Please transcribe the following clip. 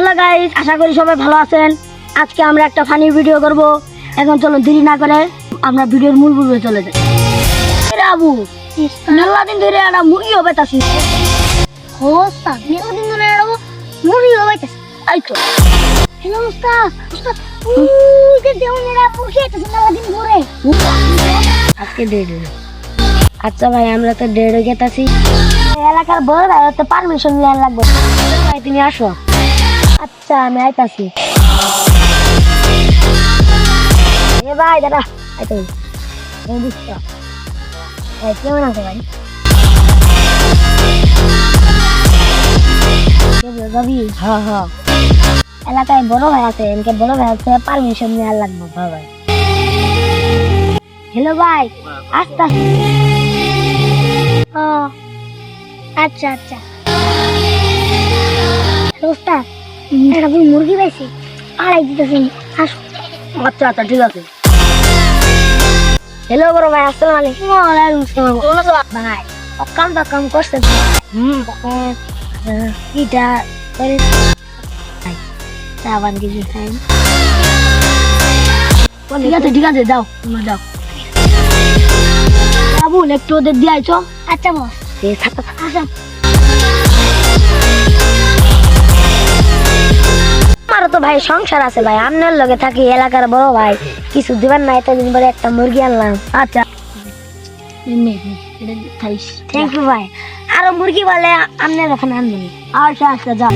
Hello guys, আশা করি সবাই ভালো আছেন। আজকে আমরা একটা ফানি ভিডিও করব। এখন চলো দেরি না করে আমরা ভিডিওর মূল পর্বে চলে যাই। আবু মেলা দিন ধরে একটা মুরগি হবে তাছি ওস্তাদ মেলা দিন ধরে মুরগি হবাইতেছে। এই তো হ্যালো ওস্তাদ, ওস্তাদ ওই যে দেউনেরা মুরগি হইতেছে মেলা দিন ধরে। আজকে ডেট। আচ্ছা ভাই, আমরা তো ডেটে গেতাছি। এলাকার বড় ভাই তো পারমিশন নেওয়া লাগবে। ভাই তুমি আসো। আচ্ছা আমি আইতাছি। এ ভাই দাদা আইতো এই বুঝছো এই কেমন আছে ভাই? যাবি? হ্যাঁ হ্যাঁ, এলাকায় বড় ভাই আছে, এনকে বড় ভাই আছে, পারমিশন নেওয়া লাগবে। হ্যাঁ ভাই। হ্যালো ভাই, আস্তে ও আচ্ছা আচ্ছা। ওস্তাদ একটা মুরগি পাইছি, আড়াই দিতেছি, আসো। আচ্ছা আচ্ছা ঠিক আছে। হ্যালো বড় ভাই, আসসালামু আলাইকুম। ওয়ালাইকুম আসসালাম। ভাই কাম তো কাম করছে। এটা করে চাবান কিছু খাই। ঠিক আছে ঠিক আছে, যাও তোমরা যাও। আবুল একটু ওদের দিয়ে আইছো। আচ্ছা বস, আসো। আমারও তো ভাই সংসার আছে ভাই, আপনার লগে থাকি, এলাকার বড় ভাই, কিছু দিবার নাই, এতদিন পরে একটা মুরগি আনলাম। আচ্ছা থ্যাংক ইউ ভাই। আরো মুরগি বলে আপনার ওখানে আনবেন। আচ্ছা আচ্ছা যাও।